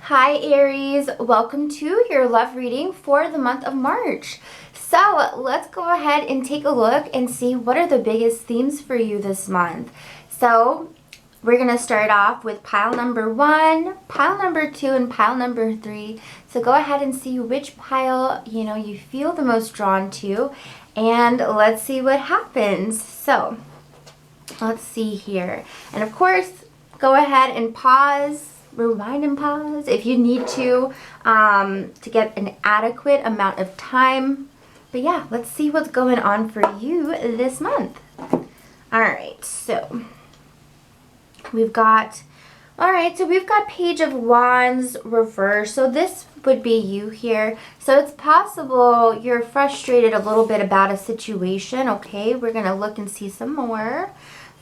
Hi Aries, welcome to your love reading for the month of March. So let's go ahead and take a look and see what are the biggest themes for you this month. So we're going to start off with pile number 1, pile number 2, and pile number 3. So go ahead and see which pile you feel the most drawn to, and let's see what happens. So let's see here. And of course, go ahead and pause. Rewind and pause if you need to get an adequate amount of time. But yeah, let's see what's going on for you this month. All right, so we've got Page of Wands reverse. So this would be you here. So it's possible you're frustrated a little bit about a situation. Okay, we're gonna look and see some more.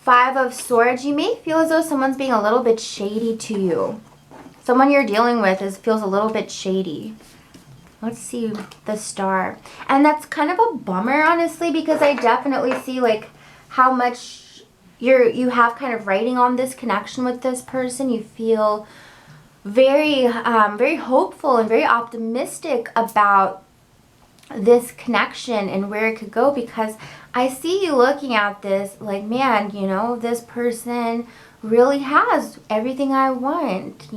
5 of Swords. You may feel as though someone's being a little bit shady to you. Someone you're dealing with feels a little bit shady. Let's see the Star. And that's kind of a bummer, honestly, because I definitely see like how much you have kind of writing on this connection with this person. You feel very, very hopeful and very optimistic about this connection and where it could go, because I see you looking at this like, man, this person really has everything I want,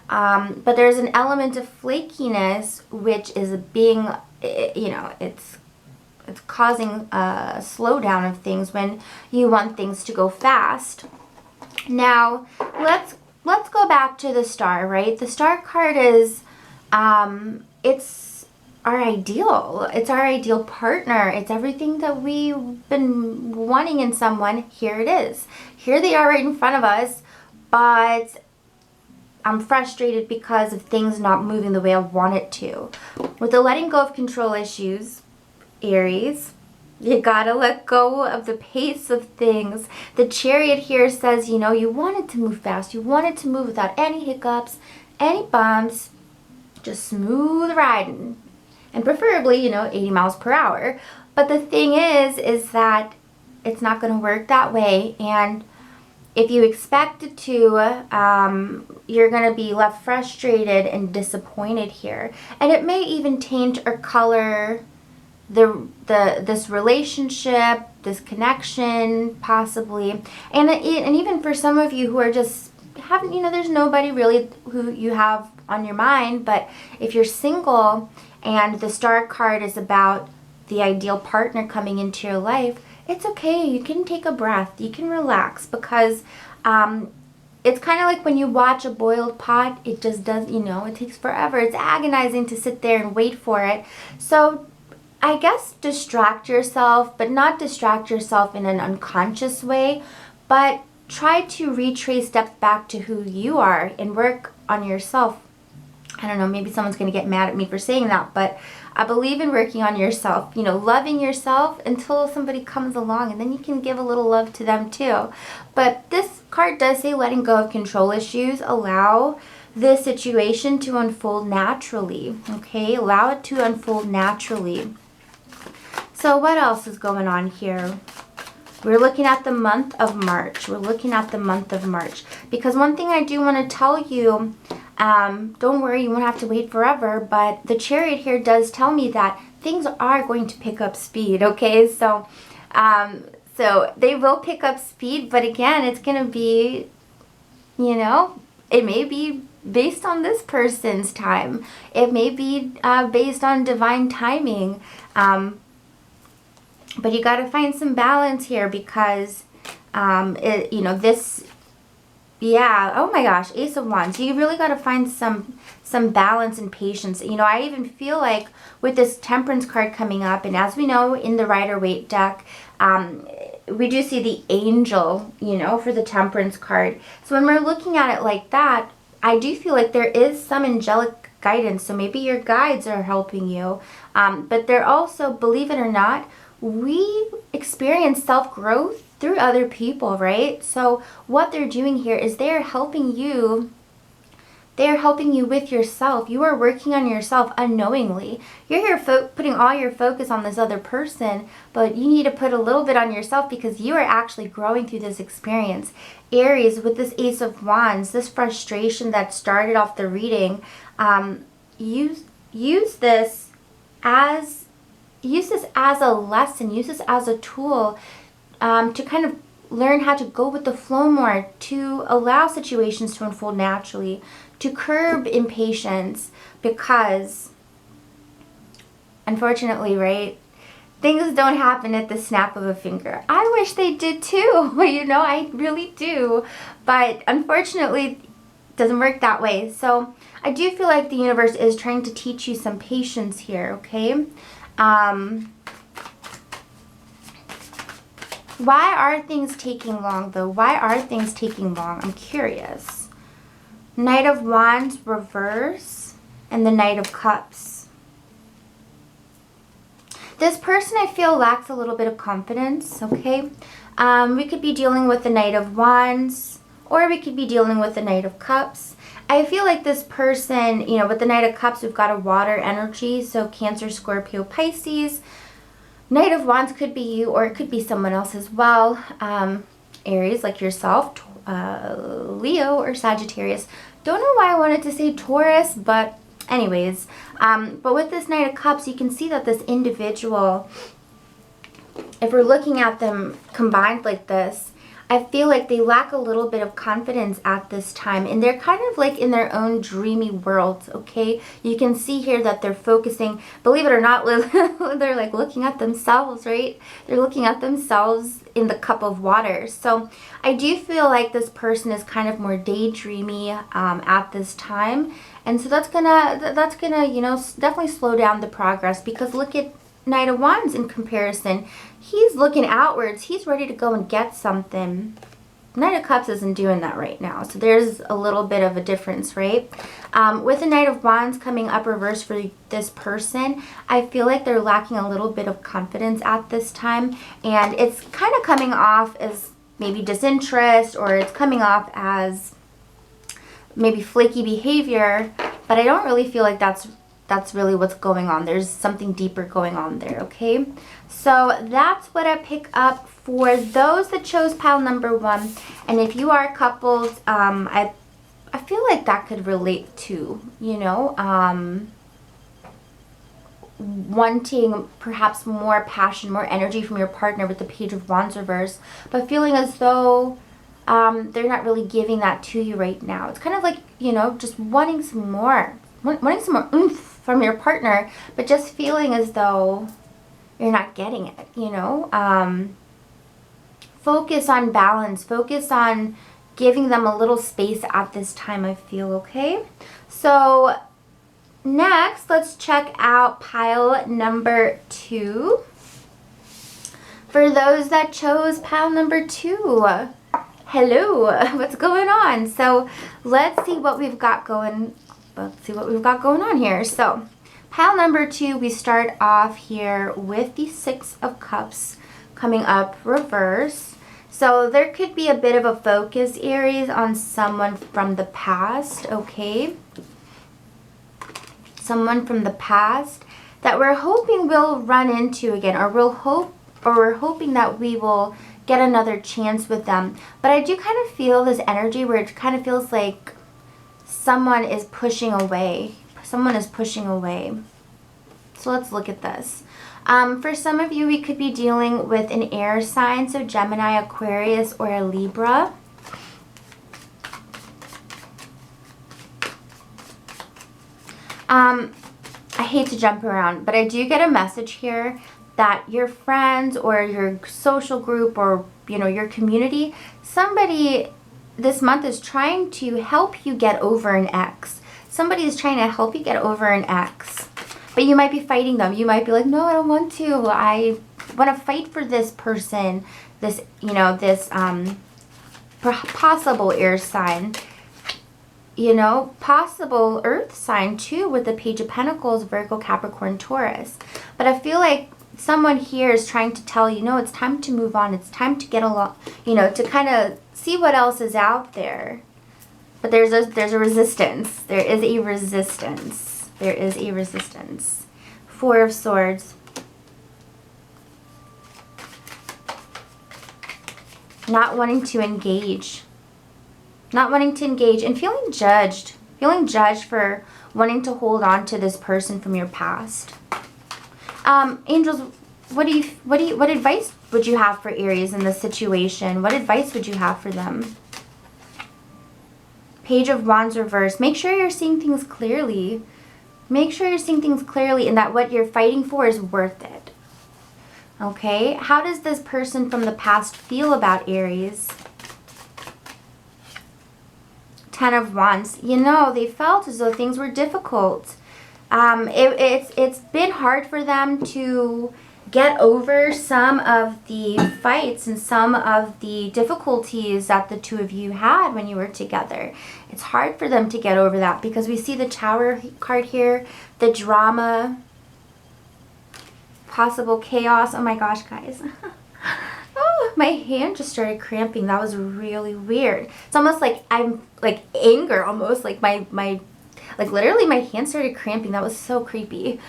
but there's an element of flakiness which is being, it's causing a slowdown of things when you want things to go fast. Now, let's go back to the Star, right? The Star card is, it's our ideal. It's our ideal partner. It's everything that we've been wanting in someone. Here it is. Here they are right in front of us, but I'm frustrated because of things not moving the way I want it to. With the letting go of control issues, Aries, you gotta let go of the pace of things. The Chariot here says, you wanted to move fast. You wanted to move without any hiccups, any bumps, just smooth riding. And preferably, 80 miles per hour. But the thing is that it's not going to work that way. And if you expect it to, you're going to be left frustrated and disappointed here. And it may even taint or color this relationship, this connection, possibly. And even for some of you who are just haven't, there's nobody really who you have on your mind. But if you're single and the Star card is about the ideal partner coming into your life, it's okay. You can take a breath. You can relax, because it's kind of like when you watch a boiled pot. It just does, it takes forever. It's agonizing to sit there and wait for it. So I guess distract yourself, but not distract yourself in an unconscious way, but try to retrace steps back to who you are and work on yourself. I don't know, maybe someone's going to get mad at me for saying that, but I believe in working on yourself, loving yourself until somebody comes along, and then you can give a little love to them too. But this card does say letting go of control issues. Allow this situation to unfold naturally, okay? Allow it to unfold naturally. So what else is going on here? We're looking at the month of March. Because one thing I do want to tell you, don't worry, you won't have to wait forever, but the Chariot here does tell me that things are going to pick up speed, okay? So they will pick up speed, but again, it's going to be, it may be based on this person's time. It may be based on divine timing. But you got to find some balance here, because, oh my gosh, Ace of Wands. You really got to find some balance and patience. I even feel like with this Temperance card coming up, and as we know in the Rider-Waite deck, we do see the Angel, for the Temperance card. So when we're looking at it like that, I do feel like there is some angelic guidance. So maybe your guides are helping you. But they're also, believe it or not, we experience self-growth through other people, right? So what they're doing here is they're helping you They're helping you with yourself. You are working on yourself unknowingly. You're here putting all your focus on this other person, but you need to put a little bit on yourself because you are actually growing through this experience. Aries, with this Ace of Wands, this frustration that started off the reading, use this as a lesson, use this as a tool to kind of learn how to go with the flow more, to allow situations to unfold naturally, to curb impatience, because unfortunately, right, things don't happen at the snap of a finger. I wish they did too, you know, I really do, but unfortunately it doesn't work that way. So I do feel like the universe is trying to teach you some patience here, okay? Why are things taking long though? Why are things taking long? I'm curious. Knight of Wands reverse and the Knight of Cups. This person, I feel, lacks a little bit of confidence, okay? We could be dealing with the Knight of Wands, or we could be dealing with the Knight of Cups. I feel like this person, you know, with the Knight of Cups, we've got a water energy, so Cancer, Scorpio, Pisces. Knight of Wands could be you, or it could be someone else as well. Aries, like yourself, Leo, or Sagittarius. Don't know why I wanted to say Taurus, but anyways. But with this Knight of Cups, you can see that this individual, if we're looking at them combined like this, I feel like they lack a little bit of confidence at this time, and they're kind of like in their own dreamy world, okay? You can see here that they're focusing, believe it or not, they're like looking at themselves, right? They're looking at themselves in the cup of water. So I do feel like this person is kind of more daydreamy at this time, and so that's gonna, you know, definitely slow down the progress, because look at Knight of Wands in comparison. He's looking outwards. He's ready to go and get something. Knight of Cups isn't doing that right now. So there's a little bit of a difference, right? With the Knight of Wands coming up reverse for this person, I feel like they're lacking a little bit of confidence at this time. And it's kind of coming off as maybe disinterest, or it's coming off as maybe flaky behavior. But I don't really feel like that's really what's going on. There's something deeper going on there, okay? So that's what I pick up for those that chose pile number 1. And if you are coupled, I feel like that could relate to, you know, wanting perhaps more passion, more energy from your partner with the Page of Wands reverse, but feeling as though they're not really giving that to you right now. It's kind of like, you know, just wanting some more oomph from your partner, but just feeling as though you're not getting it, you know? Focus on balance. Focus on giving them a little space at this time, I feel, okay? So next, let's check out pile number 2. For those that chose pile number 2, hello, what's going on? So let's see what we've got going on here. So pile number 2, we start off here with the Six of Cups coming up reverse. So there could be a bit of a focus, Aries, on someone from the past, okay? Someone from the past that we're hoping we'll run into again, or we're hoping that we will get another chance with them. But I do kind of feel this energy where it kind of feels like someone is pushing away. Someone is pushing away. So let's look at this. For some of you, we could be dealing with an air sign, so Gemini, Aquarius, or a Libra. I hate to jump around, but I do get a message here that your friends or your social group, or, you know, your community, somebody this month is trying to help you get over an ex. Somebody is trying to help you get over an ex. But you might be fighting them. You might be like, no, I don't want to. I want to fight for this person. This, you know, this possible air sign. You know, possible earth sign too, with the Page of Pentacles, Virgo, Capricorn, Taurus. But I feel like someone here is trying to tell you, no, it's time to move on. It's time to get along, you know, to kind of see what else is out there. But there's a resistance. There is a resistance. There is a resistance. Four of Swords. Not wanting to engage. Not wanting to engage and feeling judged. Feeling judged for wanting to hold on to this person from your past. Angels, what advice would you have for Aries in this situation? What advice would you have for them? Page of Wands reversed. Make sure you're seeing things clearly. Make sure you're seeing things clearly and that what you're fighting for is worth it. Okay? How does this person from the past feel about Aries? Ten of Wands. You know, they felt as though things were difficult. It's been hard for them to get over some of the fights and some of the difficulties that the two of you had when you were together. It's hard for them to get over that because we see the Tower card here, the drama, possible chaos. Oh my gosh, guys. Oh, my hand just started cramping. That was really weird. It's almost like I'm like anger, almost like my like literally my hand started cramping. That was so creepy.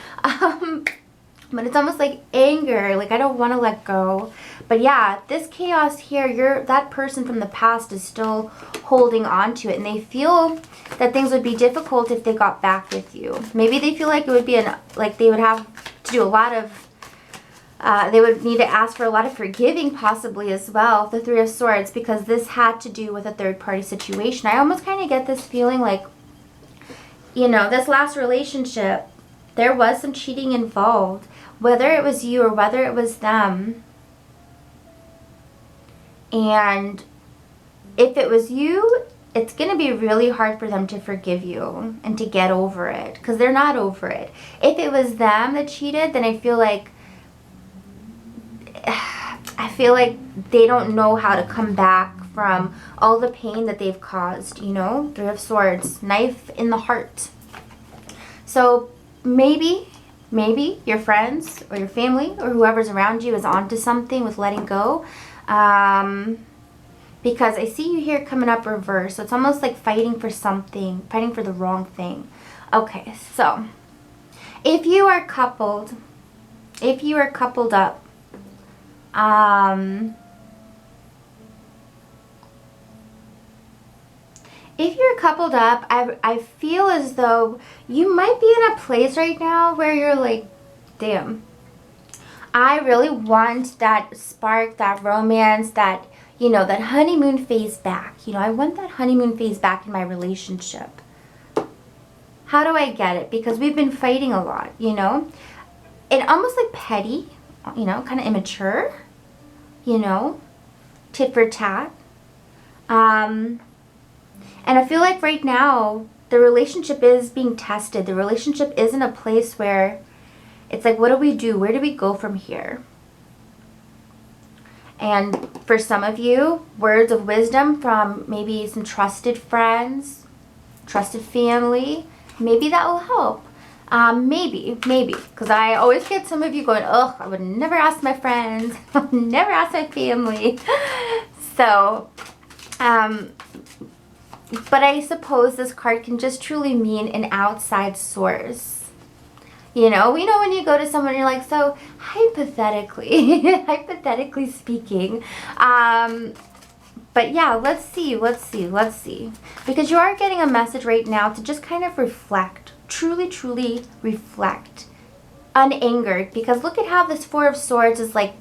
But it's almost like anger, like I don't want to let go. But yeah, this chaos here, that person from the past is still holding on to it, and they feel that things would be difficult if they got back with you. Maybe they feel like it would be like they would have to do a lot of they would need to ask for a lot of forgiving possibly as well, the Three of Swords, because this had to do with a third-party situation. I almost kind of get this feeling like, you know, this last relationship, there was some cheating involved, whether it was you or whether it was them. And if it was you, it's going to be really hard for them to forgive you and to get over it because they're not over it. If it was them that cheated, then I feel like they don't know how to come back from all the pain that they've caused, you know? Three of Swords, knife in the heart. So maybe your friends or your family or whoever's around you is onto something with letting go. Because I see you here coming up reverse. So it's almost like fighting for something, fighting for the wrong thing. Okay, so if you are coupled up, if you're coupled up, I feel as though you might be in a place right now where you're like, damn, I really want that spark, that romance, that, you know, that honeymoon phase back. You know, I want that honeymoon phase back in my relationship. How do I get it? Because we've been fighting a lot, you know? And almost like petty, you know, kind of immature, you know, tit for tat. And I feel like right now, the relationship is being tested. The relationship is in a place where it's like, what do we do? Where do we go from here? And for some of you, words of wisdom from maybe some trusted friends, trusted family, maybe that will help. Maybe, because I always get some of you going, ugh, I would never ask my friends, I would never ask my family. So, but I suppose this card can just truly mean an outside source. You know, we know when you go to someone, you're like, so hypothetically, hypothetically speaking, but yeah, let's see. Because you are getting a message right now to just kind of reflect, truly reflect, unangered. Because look at how this Four of Swords is like,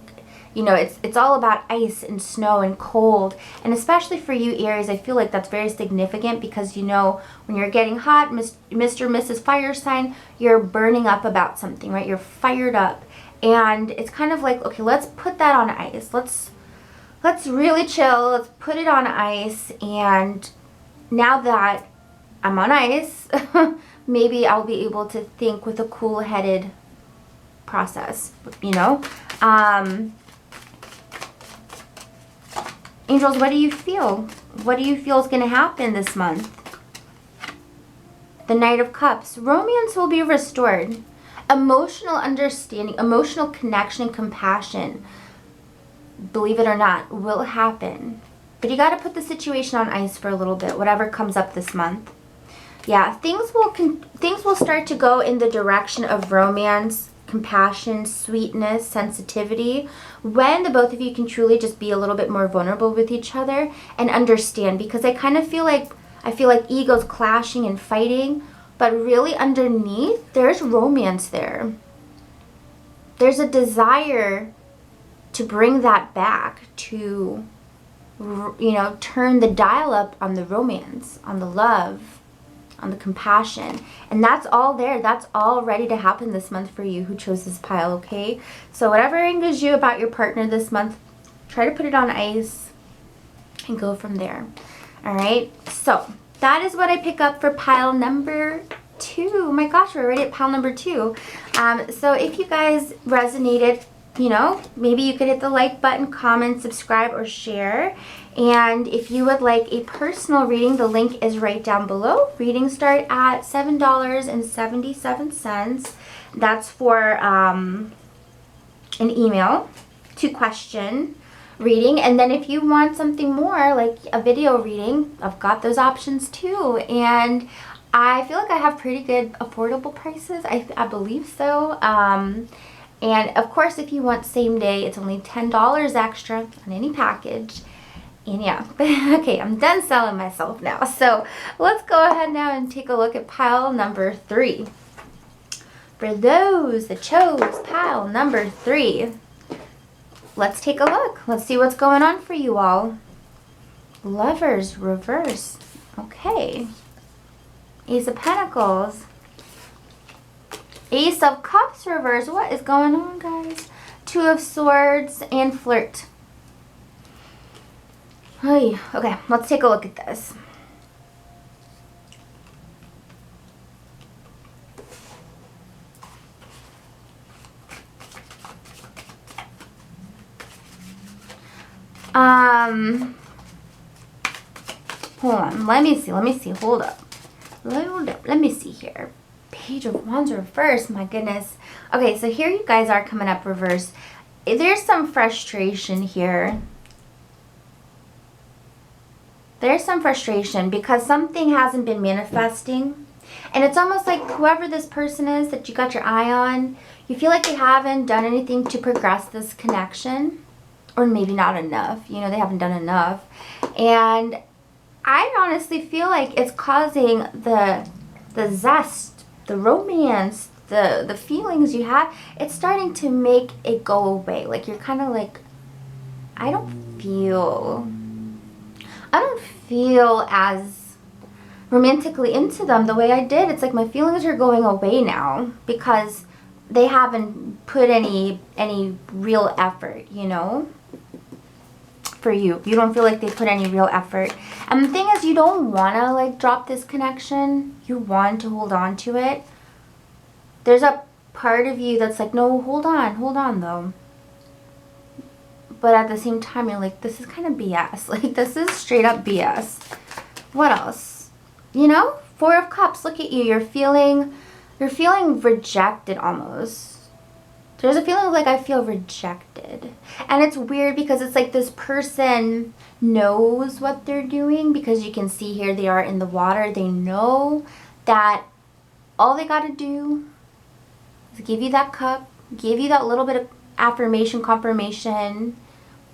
you know, it's all about ice and snow and cold. And especially for you, Aries, I feel like that's very significant because, you know, when you're getting hot, Mr. and Mrs. Fire sign, you're burning up about something, right? You're fired up. And it's kind of like, okay, let's put that on ice. Let's really chill. Let's put it on ice. And now that I'm on ice, maybe I'll be able to think with a cool-headed process, you know? Angels, what do you feel? What do you feel is going to happen this month? The Knight of Cups. Romance will be restored. Emotional understanding, emotional connection, and compassion, believe it or not, will happen. But you got to put the situation on ice for a little bit, whatever comes up this month. Yeah, things will start to go in the direction of romance, compassion, sweetness, sensitivity, when the both of you can truly just be a little bit more vulnerable with each other and understand. Because I kind of feel like egos clashing and fighting, but really underneath there's romance there. There's a desire to bring that back, to, you know, turn the dial up on the romance, on the love, on the compassion. And that's all there. That's all ready to happen this month for you who chose this pile, okay? So whatever angers you about your partner this month, try to put it on ice and go from there. All right? So that is what I pick up for pile number 2. Oh my gosh, we're already at pile number 2. So if you guys resonated, you know, maybe you could hit the like button, comment, subscribe, or share. And if you would like a personal reading, the link is right down below. Readings start at $7.77. That's for an email, 2-question reading. And then if you want something more, like a video reading, I've got those options too. And I feel like I have pretty good affordable prices. I believe so. And of course, if you want same day, it's only $10 extra on any package. And yeah, okay, I'm done selling myself now. So let's go ahead now and take a look at pile number 3. For those that chose pile number 3, let's take a look. Let's see what's going on for you all. Lovers reverse. Okay. Ace of Pentacles. Ace of Cups reverse. What is going on, guys? 2 of Swords and flirt. Hey, okay, let's take a look at this. Hold on, let me see, hold up. Let me see here. Page of Wands reverse, my goodness. Okay, so here you guys are coming up reverse. There's some frustration here. There's some frustration because something hasn't been manifesting. And it's almost like whoever this person is that you got your eye on, you feel like they haven't done anything to progress this connection. Or maybe not enough. You know, they haven't done enough. And I honestly feel like it's causing the zest, the romance, the feelings you have, it's starting to make it go away. Like you're kind of like, I don't feel as romantically into them the way I did. It's like my feelings are going away now because they haven't put any real effort, you know, for you. You don't feel like they put any real effort. And the thing is, you don't want to like drop this connection. You want to hold on to it. There's a part of you that's like, no, hold on though. But at the same time, you're like, this is kind of BS. Like, this is straight up BS. What else? You know? 4 of Cups. Look at you. You're feeling rejected almost. There's a feeling of like, I feel rejected. And it's weird because it's like this person knows what they're doing because you can see here they are in the water. They know that all they got to do is give you that cup, give you that little bit of affirmation, confirmation,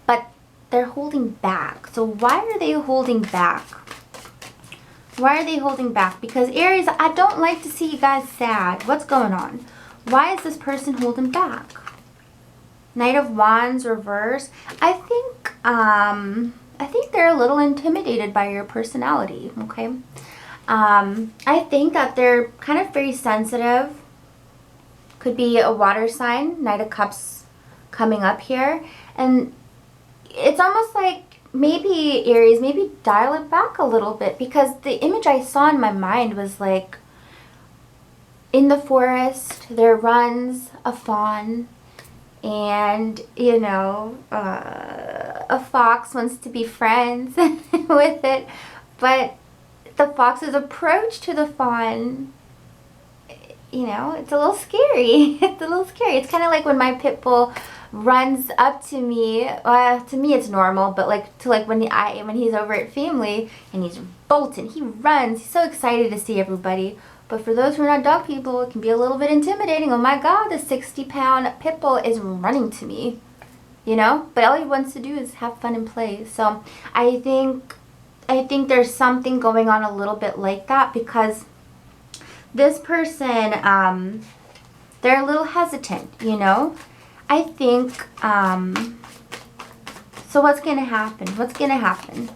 but they're holding back. So why are they holding back? Why are they holding back? Because Aries, I don't like to see you guys sad. What's going on? Why is this person holding back? Knight of Wands reverse. I think they're a little intimidated by your personality, okay? I think that they're kind of very sensitive. Could be a water sign, Knight of Cups coming up here. And it's almost like maybe Aries, maybe dial it back a little bit, because the image I saw in my mind was like in the forest there runs a fawn, and you know, a fox wants to be friends with it, but the fox's approach to the fawn, you know, it's a little scary. It's a little scary. It's kind of like when my pit bull runs up to me. To me it's normal, but like to like when he's over at family and he's bolting, he runs. He's so excited to see everybody. But for those who are not dog people, it can be a little bit intimidating. Oh my God, the 60-pound pit bull is running to me, you know? But all he wants to do is have fun and play. So I think there's something going on a little bit like that, because this person, they're a little hesitant, you know? I think, so what's going to happen? What's going to happen?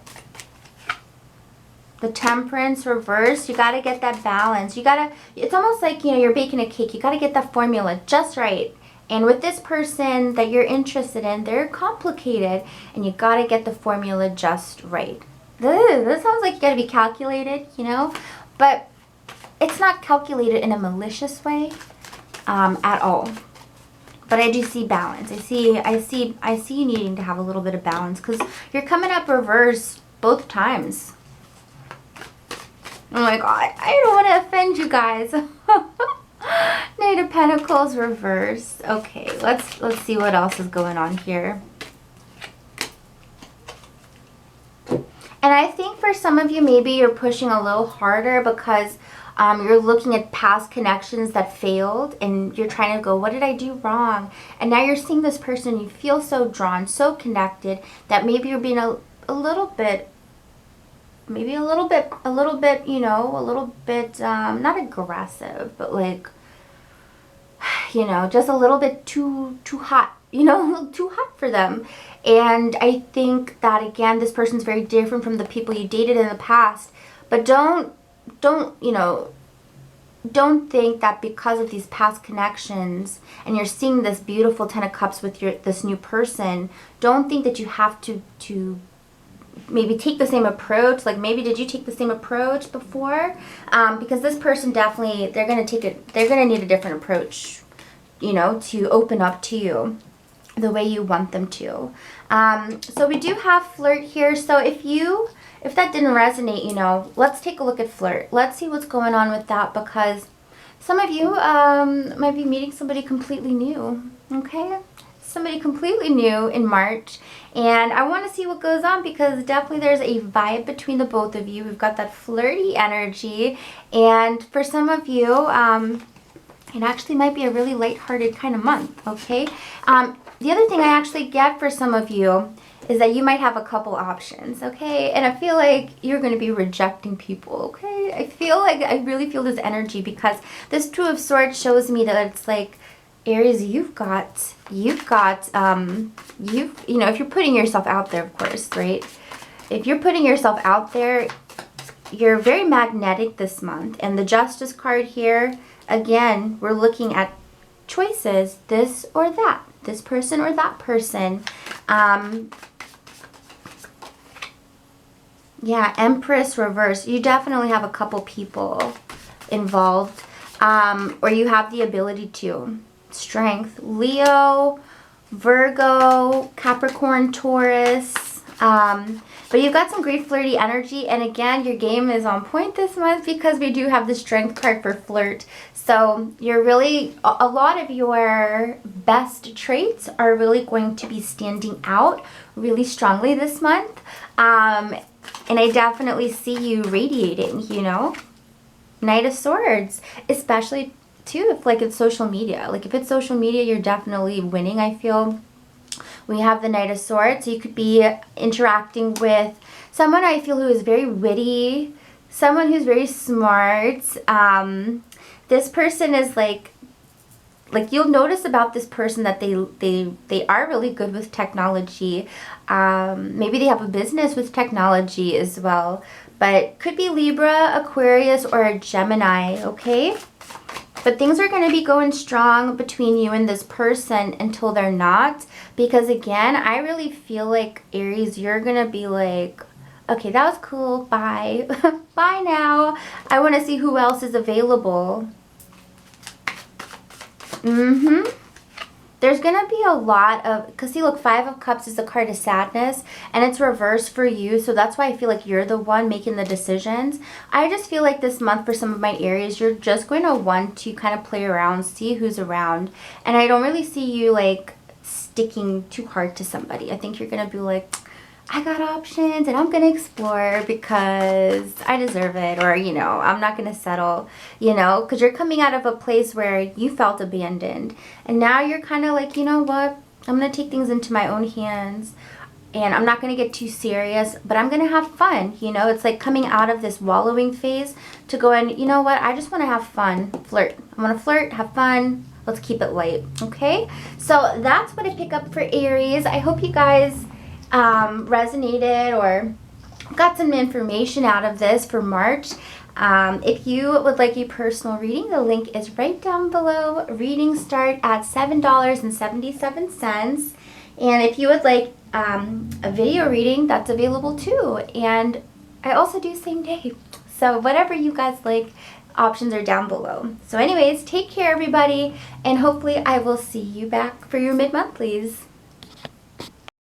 The Temperance reverse, you got to get that balance. It's almost like, you know, you're baking a cake. You got to get that formula just right. And with this person that you're interested in, they're complicated, and you got to get the formula just right. This sounds like you got to be calculated, you know, but it's not calculated in a malicious way at all. But I do see balance. I see you needing to have a little bit of balance, because you're coming up reverse both times. Oh my God, I don't want to offend you guys. Knight of Pentacles reverse. Okay, let's see what else is going on here. And I think for some of you, maybe you're pushing a little harder because you're looking at past connections that failed, and you're trying to go, what did I do wrong? And now you're seeing this person, you feel so drawn, so connected, that maybe you're being a little bit, you know, not aggressive, but like, you know, just a little bit too hot, you know, too hot for them. And I think that, again, this person's very different from the people you dated in the past. But don't think that because of these past connections, and you're seeing this beautiful Ten of Cups with this new person, don't think that you have to maybe take the same approach. Like, maybe did you take the same approach before? Because this person definitely, they're gonna need a different approach, you know, to open up to you the way you want them to. So we do have flirt here. So if that didn't resonate, you know, let's take a look at flirt. Let's see what's going on with that, because some of you might be meeting somebody completely new, okay? Somebody completely new in March. And I want to see what goes on, because definitely there's a vibe between the both of you. We've got that flirty energy. And for some of you, it actually might be a really lighthearted kind of month, okay? The other thing I actually get for some of you is that you might have a couple options, okay? And I feel like you're going to be rejecting people, okay? I really feel this energy, because this Two of Swords shows me that it's like, Aries, you know, if you're putting yourself out there, of course, right? If you're putting yourself out there, you're very magnetic this month. And the Justice card here, again, we're looking at choices, this or that, this person or that person. Yeah, Empress reverse. You definitely have a couple people involved, or you have the ability to. Strength, Leo, Virgo, Capricorn, Taurus. But you've got some great flirty energy. And again, your game is on point this month, because we do have the Strength card for flirt. So you're really, a lot of your best traits are really going to be standing out really strongly this month. And I definitely see you radiating, you know. Knight of Swords, especially too if like it's social media. Like if it's social media, you're definitely winning, I feel. We have the Knight of Swords. So you could be interacting with someone, I feel, who is very witty, someone who's very smart. This person is like you'll notice about this person that they are really good with technology. Maybe they have a business with technology as well. But could be Libra, Aquarius, or a Gemini, okay? But things are going to be going strong between you and this person until they're not. Because again, I really feel like, Aries, you're going to be like, okay, that was cool, bye. Bye now. I want to see who else is available. There's going to be a lot of, because see, look, Five of Cups is the card of sadness, and it's reversed for you, so that's why I feel like you're the one making the decisions. I just feel like this month for some of my Aries, you're just going to want to kind of play around, see who's around, and I don't really see you like sticking too hard to somebody. I think you're going to be like, I got options and I'm going to explore because I deserve it, or, you know, I'm not going to settle, you know, because you're coming out of a place where you felt abandoned. And now you're kind of like, you know what, I'm going to take things into my own hands. And I'm not going to get too serious, but I'm going to have fun. You know, it's like coming out of this wallowing phase to go in, you know what, I just want to have fun, flirt. I want to flirt, have fun. Let's keep it light, okay? So that's what I pick up for Aries. I hope you guys resonated or got some information out of this for March. If you would like a personal reading, the link is right down below. Readings start at $7.77. And if you would like a video reading, that's available too. And I also do same day. So whatever you guys like, options are down below. So anyways, take care everybody, and hopefully I will see you back for your mid-monthlies.